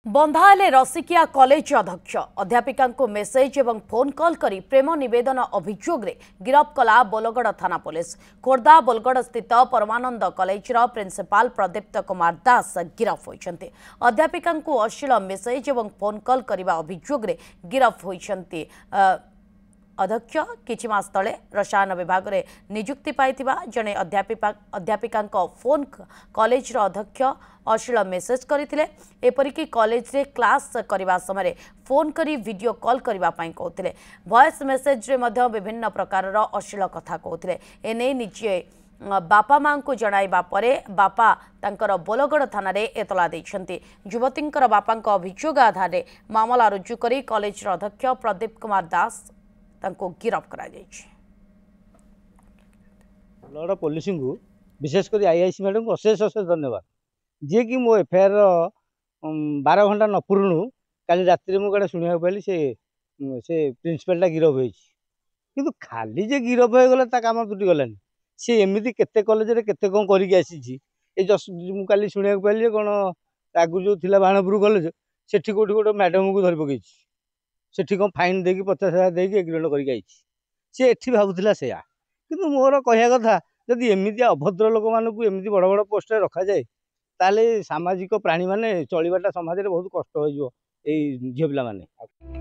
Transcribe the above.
बंधाले रसिकिया college अध्यक्ष अध्यापिका message और फोन कॉल करी प्रेम निवेदन अभियोग गिरफ कला बोलगड़ थाना पुलिस। खोर्धा बोलगड़ स्थित परमानंद कॉलेज प्रिंसिपाल प्रदीप्त कुमार दास गिरफ होइछन्ति। अध्यापिका अश्लील मेसेज और फोन कॉल करने अभियोग गिरफ होइछन्ति। अध्यक्ष किछि मास तले रसायन विभाग में नियुक्ति पाइथिबा जने अध्यापिका फोन कॉलेज अध्यक्ष अश्लील मेसेज करथिले। एपरिकी कॉलेज रे क्लास करबा समय फोन करी वीडियो कॉल करबा पई कहथिले। वॉइस मेसेज रे मध्य विभिन्न प्रकार अश्लील कथा कहथिले। एने निजे बापा मां को जणाइबा परे बापा तांकर बोलगड़ थाना रे एतला दैछन्ति। युवतींकर बापांक अभियोग आधार रे मामला रुजु करी कॉलेज अध्यक्ष प्रदीप कुमार दास तांको गिरफ करा जायछि। ब्लड पुलिस को विशेषकर आईआईसी मैडम को अशेष अशेष धन्यवाद जी कि मो एफआईआर 12 घंटा न पूर्णु काली रात्रि मुझे शुणा पाइली से प्रिंसिपालटा गिरफ हो खाली जे गिरफ हो गला ता काम तुटी गलानी सी एमती केते कॉलेज रे केते कौन करके आसी मुझे शुणा पाइली कौन आगु जो थिला बाणपुर कॉलेज सेठी कोठी गोटे मैडम को धरी पकई सेठी कौन फाइन देकी 50,000 देकी एग्रीमेंट करके आई सी एठी भावुला से किंतु मोर कहया कथा जदि एमती अभद्र लोक मानू एमती बड़ बड़ पोस्ट रखा जाए ताले सामाजिक प्राणी माने चलवाटा समाज में बहुत कष्ट हो झील पाने।